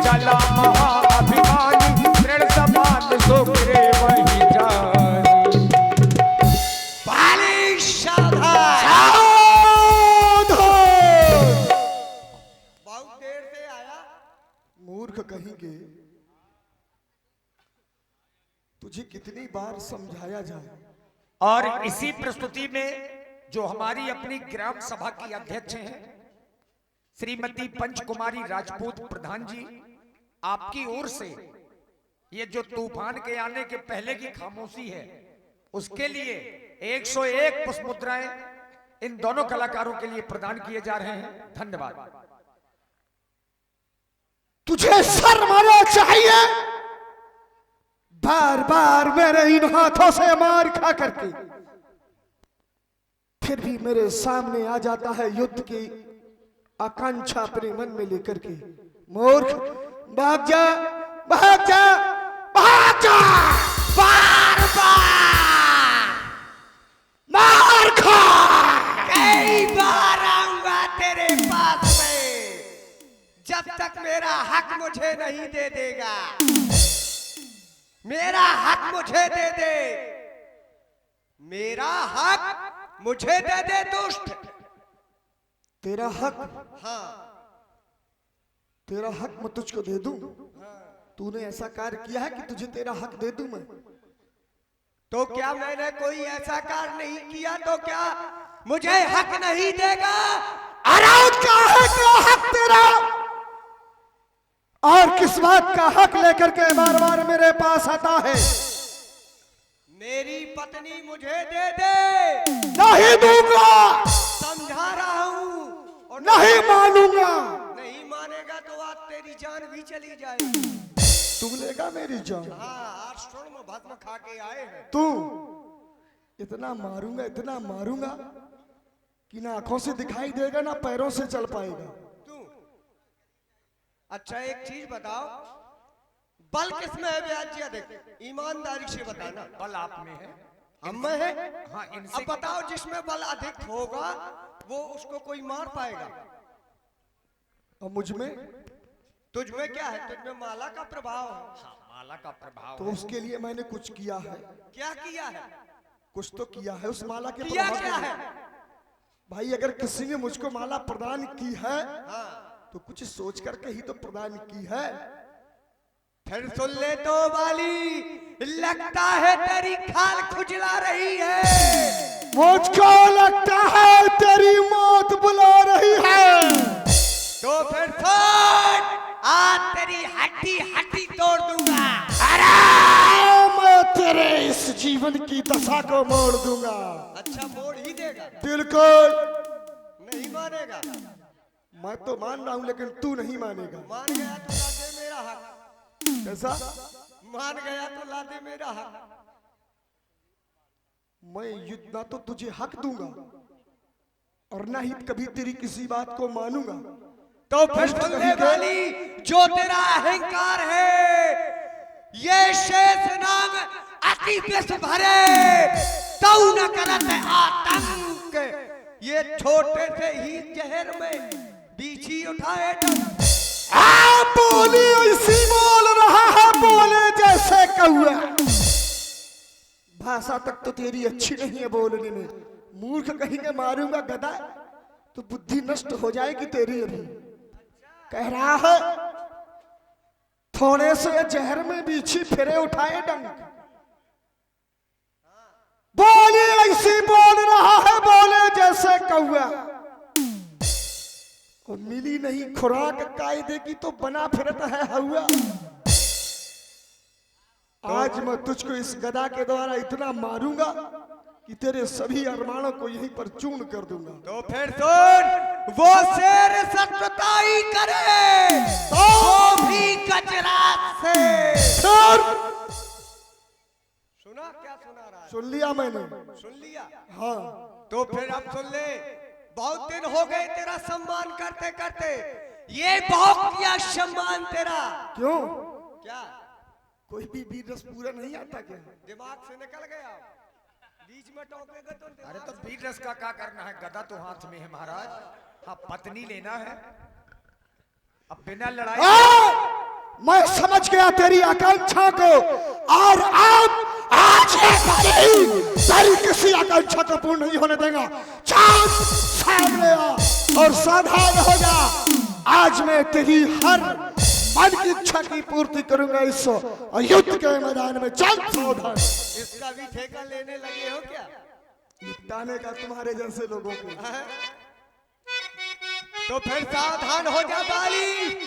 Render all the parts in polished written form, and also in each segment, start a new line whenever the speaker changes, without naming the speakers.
चला महाअभिमानी, दृढ़ समान सो गिरे वहीं जानी।
बाली सावधान। बहुत देर से आया।
मूर्ख कहेंगे, तुझे कितनी बार समझाया जाए।
और इसी प्रस्तुति में जो हमारी अपनी ग्राम सभा की अध्यक्ष हैं श्रीमती पंचकुमारी राजपूत प्रधान जी, आपकी ओर से ये जो तूफान के आने के पहले की खामोशी है, उसके लिए 101 पुष्प मुद्राएं इन दोनों कलाकारों के लिए प्रदान किए जा रहे हैं। धन्यवाद।
तुझे शर्म आना चाहिए। बार बार मेरे इन हाथों से मार खा करके फिर भी मेरे सामने आ जाता है युद्ध की आकांक्षा अपने मन में लेकर के। मूर्ख, भाग जा, भाग जा, भाग जा।
बार बार
मार खा।
कई बार आऊंगा तेरे पास में, जब तक मेरा हक मुझे नहीं दे देगा। मेरा हक मुझे दे दे, मेरा हक मुझे दे दे दुष्ट।
तेरा हक?
हाँ।
तेरा हक मैं तुझको दे दूं? तूने ऐसा कार्य किया है कि तुझे तेरा हक दे दूं मैं?
तो क्या मैंने कोई ऐसा कार्य नहीं किया तो क्या मुझे हक नहीं देगा?
अरे क्या है क्या हक तेरा? और किस बात का हक लेकर के बार बार मेरे पास आता है?
मेरी पत्नी मुझे दे दे।
नहीं दूंगा।
समझा रहा हूँ। और
नहीं मानूंगा।
नहीं मानेगा तो आज तेरी जान भी चली जाएगी।
तू लेगा मेरी जान?
हाँ, आज स्वर्ण भस्म खा के आए हैं।
तू इतना मारूंगा, इतना मारूंगा कि ना आंखों से दिखाई देगा ना पैरों से चल पाएगा।
तू अच्छा एक चीज बताओ, बल किसमें है ब्याज अधिक? ईमानदारी से बताना।
बल आप में है,
हम में है।
हाँ,
अब बताओ, जिसमें बल अधिक होगा वो उसको कोई मार पाएगा?
और मुझ में?
तुझ में क्या है? तुझ में माला का प्रभाव है।
हाँ, माला का प्रभाव
तो
है।
उसके लिए मैंने कुछ किया है।
क्या किया है?
कुछ तो किया है उस माला के
किया
प्रभाव
क्या
के लिए।
है?
भाई अगर किसी ने मुझको माला प्रदान की है
हाँ,
तो कुछ सोच करके ही तो प्रदान की है।
फिर सुन ले तो वाली, लगता है तेरी खाल खुजला रही है।
मुझको लगता है तेरी मौत बुला रही है।
तो फिर सुन, आज तेरी हड्डी हड्डी तोड़ दूंगा।
अरे मैं तेरे इस जीवन की दशा को मोड़ दूंगा।
अच्छा, मोड़ ही देगा?
बिल्कुल।
नहीं मानेगा?
मैं तो मान रहा हूं लेकिन तू नहीं मानेगा।
मान गया तो ला दे मेरा हक।
कैसा?
मान गया तो ला दे मेरा हक।
मैं युद्ध ना तो तुझे हक दूंगा और ना ही कभी तेरी किसी बात को मानूंगा।
तो फिर सुन ले वाली, जो तेरा अहंकार है, ये शेष नाग अति विष भरे तो न करत आतंक। ये छोटे से ही जहर में बीछी उठाए डंक।
बोली ऐसी बोल रहा है, बोले जैसे कौआ। भाषा तक तो तेरी अच्छी नहीं है बोलने में। मूर्ख कहेंगे मारूंगा गधा, तो बुद्धि नष्ट हो जाएगी तेरी। अभी कह रहा है थोड़े से जहर में बीछी फिरे उठाए डंक। बोली ऐसी बोल रहा है, बोले जैसे कौआ। और मिली नहीं खुराक कायदे की तो बना फिरता है हवा। आज मैं तुझको इस गदा के द्वारा इतना मारूंगा कि तेरे सभी अरमानों को यहीं पर चूर्ण कर दूंगा।
तो फिर सुन, वो शेर सत्ताई करे तो भी गजरात से। सुना क्या सुना रहा है?
सुन लिया मैंने।
सुन लिया?
हाँ।
तो फिर अब सुन ले, बहुत दिन हो गए तेरा सम्मान करते करते। ये बहुत किया सम्मान तेरा।
क्यों?
क्या
कोई भी वीर रस पूरा नहीं आता क्या?
दिमाग से निकल गया? बीच में टोकेगा तो
अरे तो वीर रस का क्या करना है? गदा तो हाथ में है महाराज। हाँ, पत्नी लेना है। अब बिना लड़ाई
मैं समझ गया तेरी आकांक्षा को, और अब आज तेरी किसी आकांक्षा को पूर्ण नहीं होने देगा। चांद सामने आ और सावधान हो जा। आज मैं तेरी हर मन की इच्छा की पूर्ति करूंगा इस युद्ध के मैदान में। चल सावधान।
इसका भी ठेका लेने लगे हो क्या?
निपटाने का तुम्हारे जैसे लोगों को।
तो फिर सावधान हो जा बाली।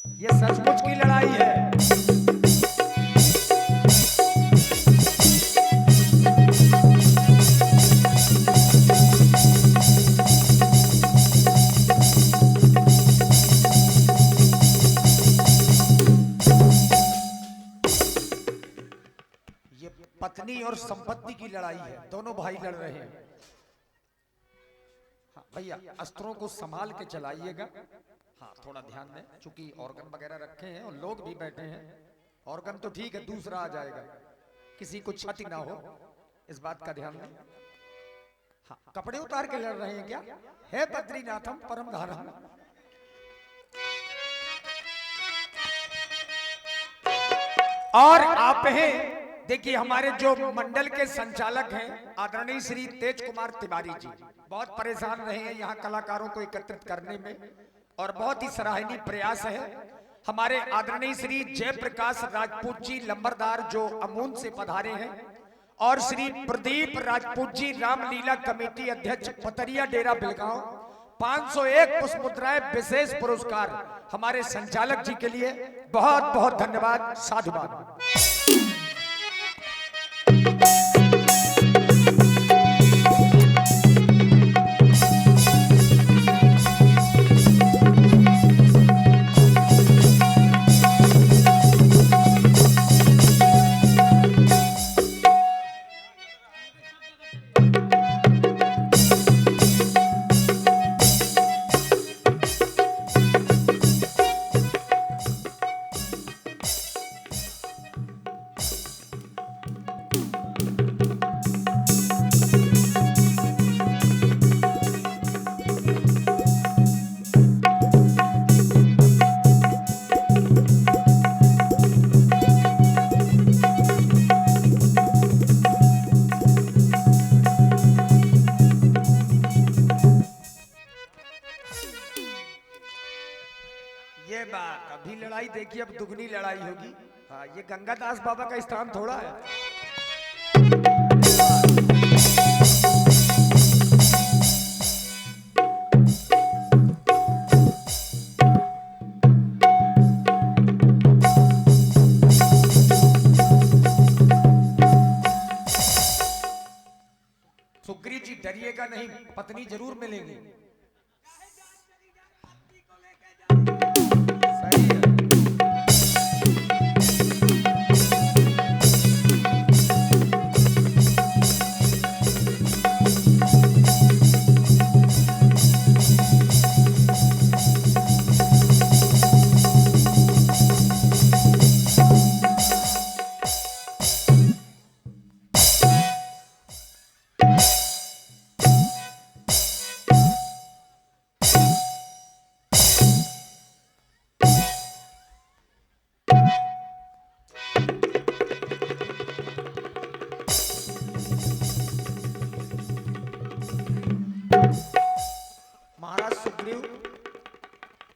ये सचमुच की लड़ाई है। ये पत्नी और संपत्ति की लड़ाई है, दोनों भाई लड़ रहे हैं। हाँ भैया, अस्त्रों को संभाल के चलाइएगा। हाँ थोड़ा ध्यान दें, चूंकि ऑर्गन वगैरह रखे हैं और लोग भी बैठे हैं। ऑर्गन तो ठीक है, दूसरा आ जाएगा, किसी को क्षति ना हो, इस बात का ध्यान दें। हाँ, कपड़े उतार के लड़ रहे हैं क्या? हे बद्रीनाथम परम धारम। और आप हैं, देखिए हमारे जो मंडल के संचालक हैं आदरणीय श्री तेज कुमार तिवारी जी, बहुत परेशान रहे हैं यहाँ कलाकारों को एकत्रित करने में, और बहुत ही सराहनीय प्रयास है। हमारे आदरणीय श्री जयप्रकाश राजपूत जी लंबरदार जो अमून से पधारे हैं, और श्री प्रदीप राजपूत जी रामलीला कमेटी अध्यक्ष पतरिया डेरा बिलगांव, 501 पुष्प मुद्राएं विशेष पुरस्कार हमारे संचालक जी के लिए। बहुत बहुत धन्यवाद, साधुवाद। ये बात, अभी लड़ाई देखिए, अब दुगनी लड़ाई होगी। हाँ, ये गंगादास बाबा का स्थान थोड़ा है। सुग्रीव जी डरिएगा नहीं, पत्नी जरूर मिलेगी। सही है। महाराज सुग्रीव,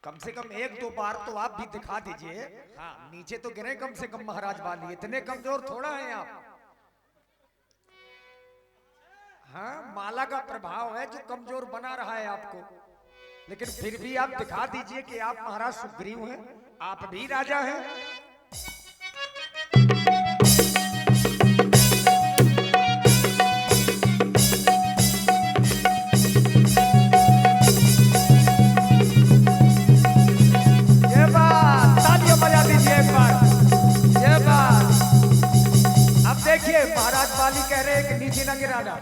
कम से कम एक दो बार तो आप भी दिखा दीजिए। हाँ, नीचे तो गिरे कम से कम महाराज वाली, इतने कमजोर थोड़ा हैं आप। हाँ, माला का प्रभाव है जो कमजोर बना रहा है आपको। लेकिन फिर भी आप दिखा दीजिए कि आप महाराज सुग्रीव हैं, आप भी राजा हैं। ये बात तालियां बजा दीजिए एक बार। ये बात अब देखिए, महाराज बाली कह रहे हैं कि नीचे ना गिराना।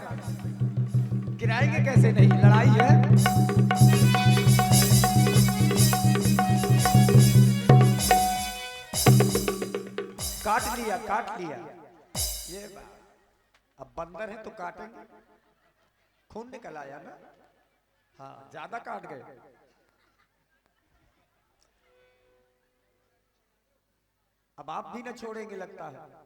गिराएंगे कैसे, नहीं लड़ाई है। काट लिया काट लिया। ये बात, अब बंदर है तो काटेंगे। खून निकल आया ना, हाँ ज्यादा काट गए। अब आप भी ना छोड़ेंगे लगता है।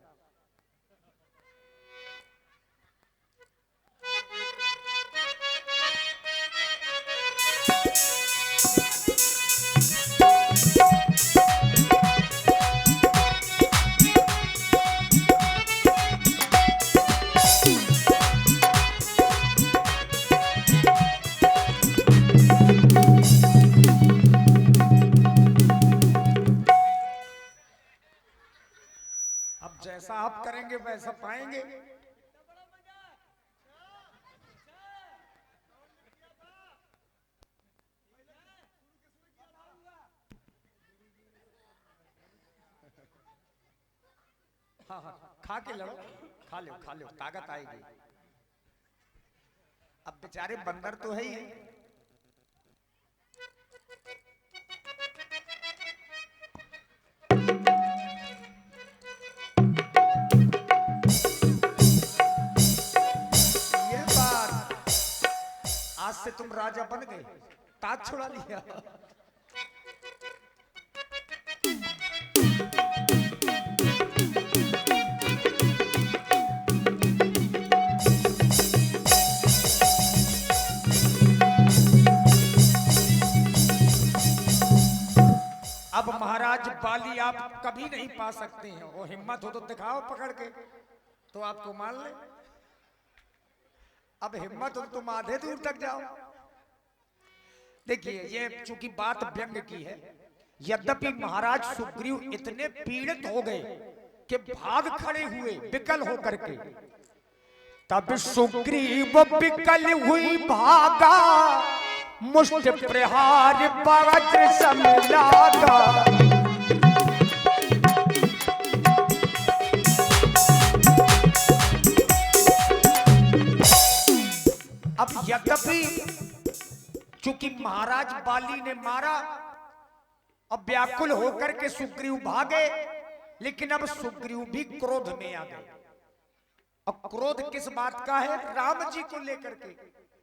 अब जैसा आप करेंगे वैसा पाएंगे। हाँ हाँ खा के लड़ो, खा लो ताकत आएगी। अब बेचारे बंदर तो है ही। ये बात, आज से तुम राजा बन गए, ताज छुड़ा लिया। अब महाराज बाली आप कभी नहीं पा सकते हैं। वो हिम्मत हो तो दिखाओ पकड़ के, तो आपको मान ले। अब हिम्मत हो तुम आधे दूर तक जाओ। देखिए, ये चूंकि बात व्यंग की है, यद्यपि महाराज सुग्रीव इतने पीड़ित हो गए कि भाग खड़े हुए विकल होकर के। तब सुग्रीव विकल हुई भागा, मुष्ट प्रहार वज्र सम लागा। अब यद्यपि चूंकि महाराज बाली ने मारा, अब व्याकुल होकर के सुग्रीव भागे, लेकिन अब सुग्रीव भी क्रोध में आ गए। अब क्रोध किस बात का है? राम जी को लेकर के,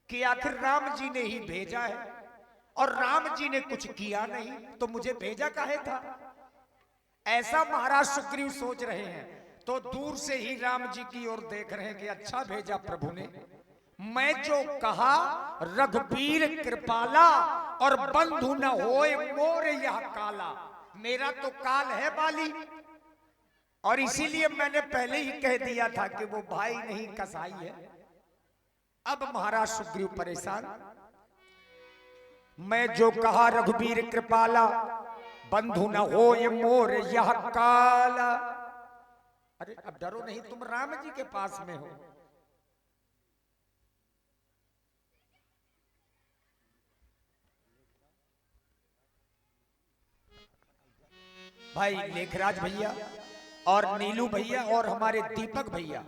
कि आखिर राम जी ने ही भेजा है और राम जी ने कुछ किया नहीं, तो मुझे भेजा काहे था? ऐसा महाराज सुग्रीव सोच रहे हैं। तो दूर से ही राम जी की ओर देख रहे हैं कि अच्छा भेजा प्रभु ने। मैं जो कहा रघुबीर कृपाला, और बंधु न होए मोर यह काला। मेरा तो काल है बाली, और इसीलिए मैंने पहले ही कह दिया था कि वो भाई नहीं कसाई है। अब महाराज सुग्रीव परेशान। मैं जो कहा रघुबीर कृपाला, बंधु न होए मोर यह काला। अरे अब डरो नहीं, तुम राम जी के पास में हो। भाई लेखराज भैया और नीलू भैया और हमारे दीपक भैया